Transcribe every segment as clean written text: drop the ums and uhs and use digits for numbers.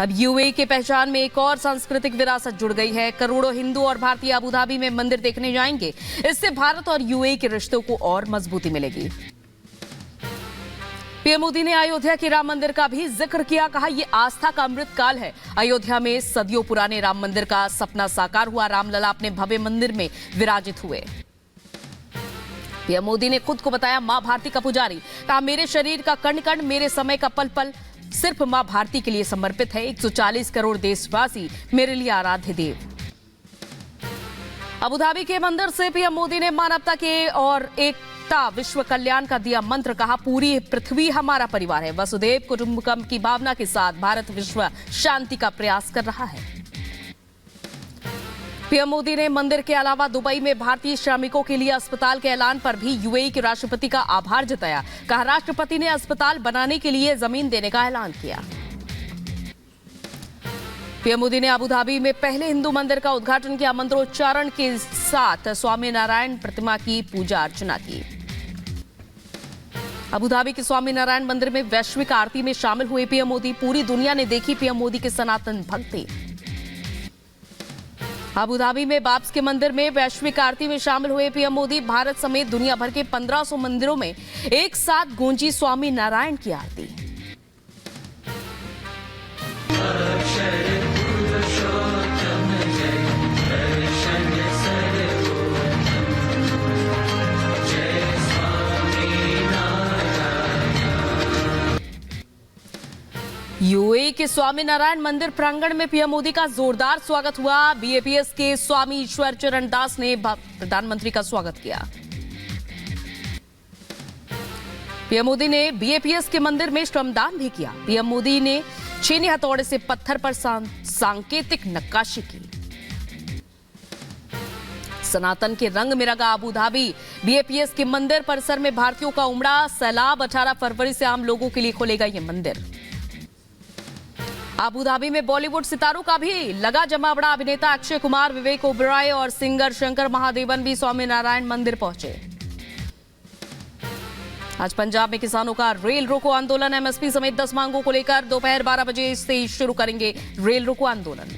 अब यूएई की पहचान में एक और सांस्कृतिक विरासत जुड़ गई है। करोड़ों हिंदू और भारतीय अबू धाबी में मंदिर देखने जाएंगे। इससे भारत और यूएई के रिश्तों को और मजबूती मिलेगी। पीएम मोदी ने अयोध्या के राम मंदिर का भी जिक्र किया। कहा, यह आस्था का अमृत काल है। अयोध्या में सदियों पुराने राम मंदिर का सपना साकार हुआ। रामलला अपने भव्य मंदिर में विराजित हुए। पीएम मोदी ने खुद को बताया मां भारती का पुजारी। कहा, मेरे शरीर का कण कण, मेरे समय का पल पल सिर्फ मां भारती के लिए समर्पित है। 140 करोड़ देशवासी मेरे लिए आराध्य देव। अबू धाबी के मंदिर से पीएम मोदी ने मानवता के और एकता विश्व कल्याण का दिया मंत्र। कहा, पूरी पृथ्वी हमारा परिवार है। वसुधैव कुटुंबकम की भावना के साथ भारत विश्व शांति का प्रयास कर रहा है। पीएम मोदी ने मंदिर के अलावा दुबई में भारतीय श्रमिकों के लिए अस्पताल के ऐलान पर भी यूएई के राष्ट्रपति का आभार जताया। कहा, राष्ट्रपति ने अस्पताल बनाने के लिए जमीन देने का ऐलान किया। पीएम मोदी ने अबू धाबी में पहले हिंदू मंदिर का उद्घाटन किया। मंत्रोच्चारण के साथ स्वामी नारायण प्रतिमा की पूजा अर्चना की। अबू धाबी के स्वामी नारायण मंदिर में वैश्विक आरती में शामिल हुए पीएम मोदी। पूरी दुनिया ने देखी पीएम मोदी की सनातन भक्ति। अबू धाबी में बाब्स के मंदिर में वैश्विक आरती में शामिल हुए पीएम मोदी। भारत समेत दुनिया भर के 1500 मंदिरों में एक साथ गूंजी स्वामी नारायण की आरती। यूएई के स्वामी नारायण मंदिर प्रांगण में पीएम मोदी का जोरदार स्वागत हुआ। बीएपीएस के स्वामी ईश्वर चरण दास ने प्रधानमंत्री का स्वागत किया। पीएम मोदी ने बीएपीएस के मंदिर में श्रमदान भी किया। पीएम मोदी ने छेनी हथौड़े से पत्थर पर सांकेतिक नक्काशी की। सनातन के रंग में रंगा अबू धाबी बीएपीएस के मंदिर परिसर में भारतीयों का उमड़ा सैलाब। 18 फरवरी से आम लोगों के लिए खोलेगा यह मंदिर। अबू धाबी में बॉलीवुड सितारों का भी लगा जमावड़ा। अभिनेता अक्षय कुमार, विवेक ओबेरॉय और सिंगर शंकर महादेवन भी स्वामी नारायण मंदिर पहुंचे। आज पंजाब में किसानों का रेल रोको आंदोलन। एमएसपी समेत 10 मांगों को लेकर दोपहर 12 बजे से शुरू करेंगे रेल रोको आंदोलन।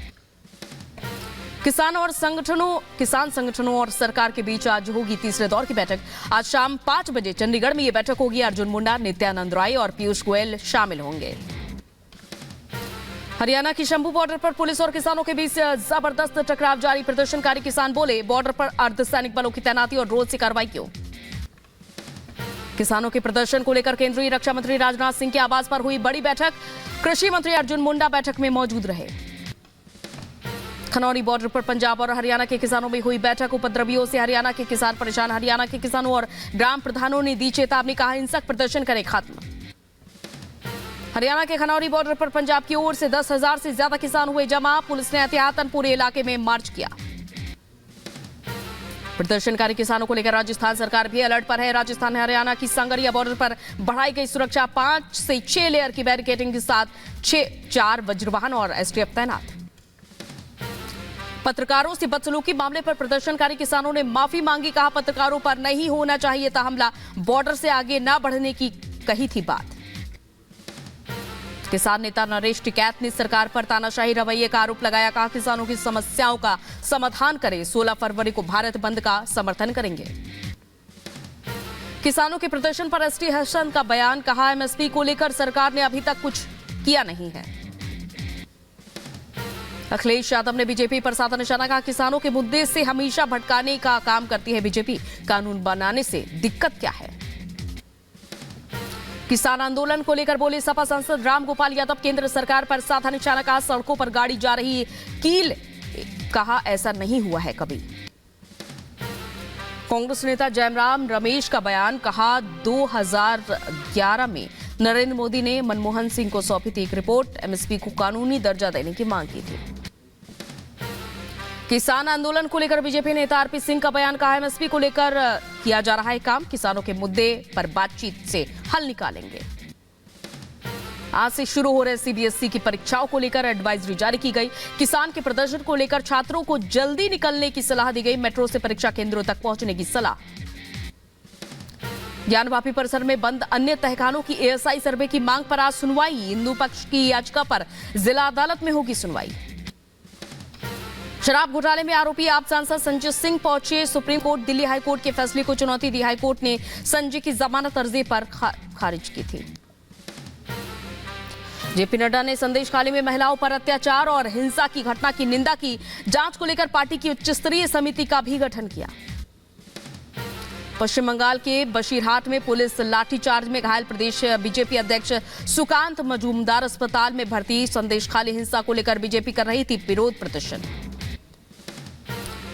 किसान संगठनों और सरकार के बीच आज होगी तीसरे दौर की बैठक। आज शाम 5 बजे चंडीगढ़ में यह बैठक होगी। अर्जुन मुंडा, नित्यानंद राय और पीयूष गोयल शामिल होंगे। हरियाणा की शंभू बॉर्डर पर पुलिस और किसानों के बीच जबरदस्त टकराव जारी। प्रदर्शनकारी किसान बोले, बॉर्डर पर अर्धसैनिक बलों की तैनाती और रोज से कार्रवाई क्यों। किसानों के प्रदर्शन को लेकर केंद्रीय रक्षा मंत्री राजनाथ सिंह के आवास पर हुई बड़ी बैठक। कृषि मंत्री अर्जुन मुंडा बैठक में मौजूद रहे। खनौरी बॉर्डर पर पंजाब और हरियाणा के किसानों में हुई बैठक। उपद्रवियों से हरियाणा के किसान परेशान। हरियाणा के किसानों और ग्राम प्रधानों ने दी चेतावनी। कहा, हिंसक प्रदर्शन करें खत्म। हरियाणा के खनौरी बॉर्डर पर पंजाब की ओर से 10,000 से ज्यादा किसान हुए जमा। पुलिस ने एहतियातन पूरे इलाके में मार्च किया। प्रदर्शनकारी किसानों को लेकर राजस्थान सरकार भी अलर्ट पर है। राजस्थान ने हरियाणा की सांगरिया बॉर्डर पर बढ़ाई गई सुरक्षा। 5 से 6 लेयर की बैरिकेडिंग के साथ 4 वज्रवाहन और एसटीएफ तैनात। पत्रकारों से बदसलूकी मामले पर प्रदर्शनकारी किसानों ने माफी मांगी। कहा, पत्रकारों पर नहीं होना चाहिए था हमला। बॉर्डर से आगे न बढ़ने की कही थी बात। किसान नेता नरेश टिकैत ने सरकार पर तानाशाही रवैये का आरोप लगाया। कहा, किसानों की समस्याओं का समाधान करें। 16 फरवरी को भारत बंद का समर्थन करेंगे। किसानों के प्रदर्शन पर एसटी हसन का बयान। कहा, एमएसपी को लेकर सरकार ने अभी तक कुछ किया नहीं है। अखिलेश यादव ने बीजेपी पर साधा निशाना। कहा, किसानों के मुद्दे से हमेशा भटकाने का काम करती है बीजेपी। कानून बनाने से दिक्कत क्या है। किसान आंदोलन को लेकर बोले सपा सांसद रामगोपाल यादव। केंद्र सरकार पर साधा निशाना। कहा, सड़कों पर गाड़ी जा रही कील। कहा, ऐसा नहीं हुआ है कभी। कांग्रेस नेता जयराम रमेश का बयान। कहा, 2011 में नरेंद्र मोदी ने मनमोहन सिंह को सौंपी थी एक रिपोर्ट। एमएसपी को कानूनी दर्जा देने की मांग की थी। किसान आंदोलन को लेकर बीजेपी नेता आरपी सिंह का बयान। कहा, एमएसपी को लेकर किया जा रहा है काम। किसानों के मुद्दे पर बातचीत से हल निकालेंगे। आज से शुरू हो रहे सीबीएसई की परीक्षाओं को लेकर एडवाइजरी जारी की गई। किसान के प्रदर्शन को लेकर छात्रों को जल्दी निकलने की सलाह दी गई। मेट्रो से परीक्षा केंद्रों तक पहुंचने की सलाह। ज्ञानवापी परिसर में बंद अन्य तहखानों की एएसआई सर्वे की मांग पर आज सुनवाई। हिंदू पक्ष की याचिका पर जिला अदालत में होगी सुनवाई। शराब घोटाले में आरोपी आप सांसद संजय सिंह पहुंचे सुप्रीम कोर्ट। दिल्ली हाईकोर्ट के फैसले को चुनौती दी हाईकोर्ट ने संजय की जमानत अर्जी पर खारिज की थी। जेपी नड्डा ने संदेश खाली में महिलाओं पर अत्याचार और हिंसा की घटना की निंदा की। जांच को लेकर पार्टी की उच्च स्तरीय समिति का भी गठन किया। पश्चिम बंगाल के बशीरहाट में पुलिस लाठीचार्ज में घायल प्रदेश बीजेपी अध्यक्ष सुकांत मजूमदार अस्पताल में भर्ती। संदेश खाली हिंसा को लेकर बीजेपी कर रही थी विरोध प्रदर्शन।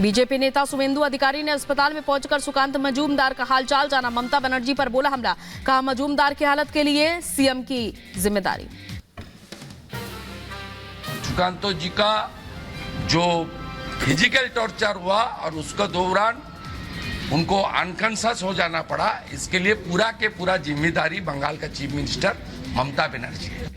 बीजेपी नेता शुभेंदु अधिकारी ने अस्पताल में पहुंचकर सुकांत मजूमदार का हालचाल जाना। ममता बनर्जी पर बोला हमला, कहा मजूमदार की हालत के लिए सीएम की जिम्मेदारी। सुकांतो जी का जो फिजिकल टॉर्चर हुआ और उसके दौरान उनको अनकॉन्शियस हो जाना पड़ा, इसके लिए पूरा के पूरा जिम्मेदारी बंगाल का चीफ मिनिस्टर ममता बनर्जी है।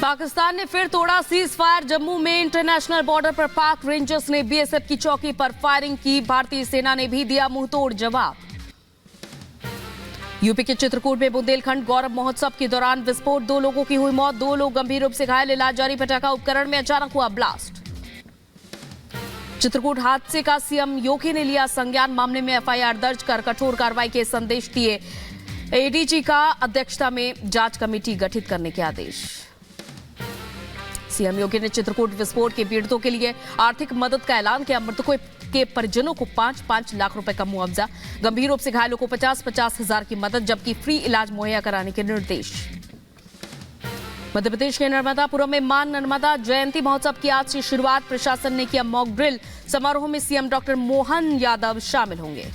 पाकिस्तान ने फिर तोड़ा सीज फायर। जम्मू में इंटरनेशनल बॉर्डर पर पाक रेंजर्स ने बीएसएफ की चौकी पर फायरिंग की। भारतीय सेना ने भी दिया मुंहतोड़ जवाब। यूपी के चित्रकूट में बुंदेलखंड गौरव महोत्सव के दौरान विस्फोट, 2 लोगों की हुई मौत, 2 लोग गंभीर रूप से घायल। इलाज जारी। पटाखा उपकरण में अचानक हुआ ब्लास्ट। चित्रकूट हादसे का सीएम योगी ने लिया संज्ञान। मामले में एफआईआर दर्ज कर कठोर कार्रवाई के संदेश दिए। एडीजी का अध्यक्षता में जांच कमेटी गठित करने के आदेश। सीएम योगी ने चित्रकूट विस्फोट के पीड़ितों के लिए आर्थिक मदद का ऐलान किया। मृतकों के परिजनों को 5-5 लाख रुपए का मुआवजा, गंभीर रूप से घायलों को 50-50 हजार की मदद, जबकि फ्री इलाज मुहैया कराने के निर्देश। मध्य प्रदेश के नर्मदापुरम में मां नर्मदा जयंती महोत्सव की आज से शुरुआत। प्रशासन ने किया मॉक ड्रिल। समारोह में सीएम डॉक्टर मोहन यादव शामिल होंगे।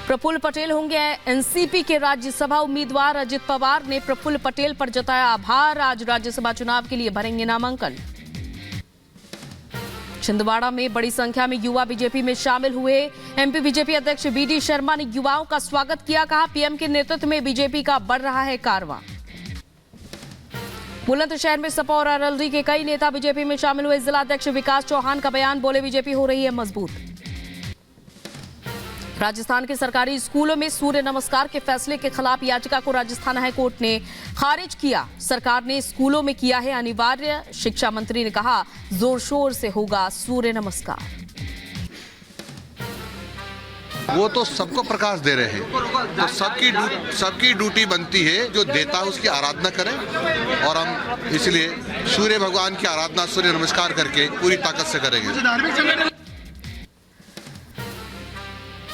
प्रफुल्ल पटेल होंगे एनसीपी के राज्यसभा उम्मीदवार। अजित पवार ने प्रफुल्ल पटेल पर जताया आभार। आज राज्यसभा चुनाव के लिए भरेंगे नामांकन। छिंदवाड़ा में बड़ी संख्या में युवा बीजेपी में शामिल हुए। एमपी बीजेपी अध्यक्ष बीडी शर्मा ने युवाओं का स्वागत किया। कहा पीएम के नेतृत्व में बीजेपी का बढ़ रहा है कारवां। बुलंदशहर में सपा और आरएलडी के कई नेता बीजेपी में शामिल हुए। जिला अध्यक्ष विकास चौहान का बयान, बोले बीजेपी हो रही है मजबूत। राजस्थान के सरकारी स्कूलों में सूर्य नमस्कार के फैसले के खिलाफ याचिका को राजस्थान हाईकोर्ट ने खारिज किया। सरकार ने स्कूलों में किया है अनिवार्य। शिक्षा मंत्री ने कहा जोर शोर से होगा सूर्य नमस्कार। वो तो सबको प्रकाश दे रहे हैं, तो सबकी ड्यूटी बनती है जो देता है उसकी आराधना करें। और हम इसलिए सूर्य भगवान की आराधना, सूर्य नमस्कार करके पूरी ताकत से करेंगे।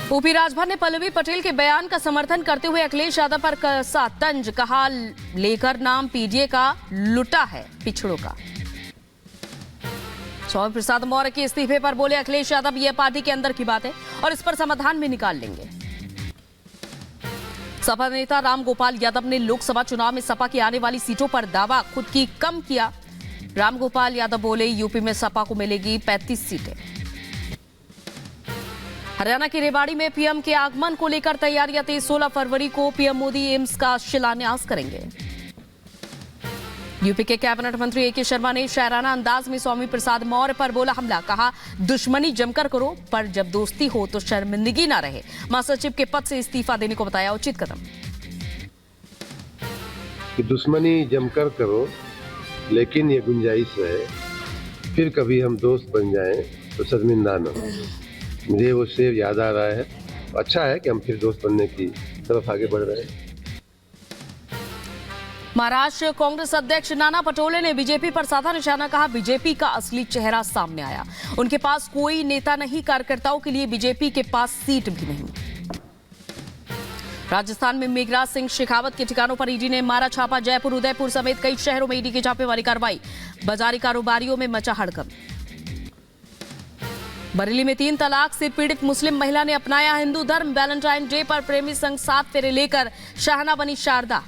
यूपी राजभर ने पल्लवी पटेल के बयान का समर्थन करते हुए अखिलेश यादव पर कसा तंज। कहा लेकर नाम पीडीए का लुटा है पिछड़ों का। स्वामी प्रसाद मौर्य के इस्तीफे पर बोले अखिलेश यादव, यह पार्टी के अंदर की बात है और इस पर समाधान भी निकाल लेंगे। सपा नेता रामगोपाल यादव ने लोकसभा चुनाव में सपा की आने वाली सीटों पर दावा खुद की कम किया। रामगोपाल यादव बोले यूपी में सपा को मिलेगी 35 सीटें। हरियाणा के रेवाड़ी में पीएम के आगमन को लेकर तैयारियां तेज। 16 फरवरी को पीएम मोदी एम्स का शिलान्यास करेंगे। यूपी के कैबिनेट मंत्री एके शर्मा ने शायराना अंदाज में स्वामी प्रसाद मौर्य पर बोला हमला। कहा दुश्मनी जमकर करो, पर जब दोस्ती हो तो शर्मिंदगी ना रहे। महासचिव के पद से इस्तीफा देने को बताया उचित कदम। कि दुश्मनी जमकर करो, लेकिन ये गुंजाइश है फिर कभी हम दोस्त बन जाएं तो शर्मिंदा न हो। मुझे वो शेर याद आ रहा है। अच्छा है कि हम फिर दोस्त बनने की तरफ आगे बढ़ रहे हैं। महाराष्ट्र कांग्रेस अध्यक्ष नाना पटोले ने बीजेपी पर साधा निशाना। कहा बीजेपी का असली चेहरा सामने आया। उनके पास कोई नेता नहीं, कार्यकर्ताओं के लिए बीजेपी के पास सीट भी नहीं। राजस्थान में मेघराज सिंह शेखावत के ठिकानों पर ईडी ने मारा छापा। जयपुर, उदयपुर समेत कई शहरों में ईडी की छापेमारी कार्रवाई। बाजारी कारोबारियों में मचा हड़कंप। बरेली में 3 तलाक से पीड़ित मुस्लिम महिला ने अपनाया हिंदू धर्म। वैलेंटाइन डे पर प्रेमी संग 7 फेरे लेकर शाहना बनी शारदा।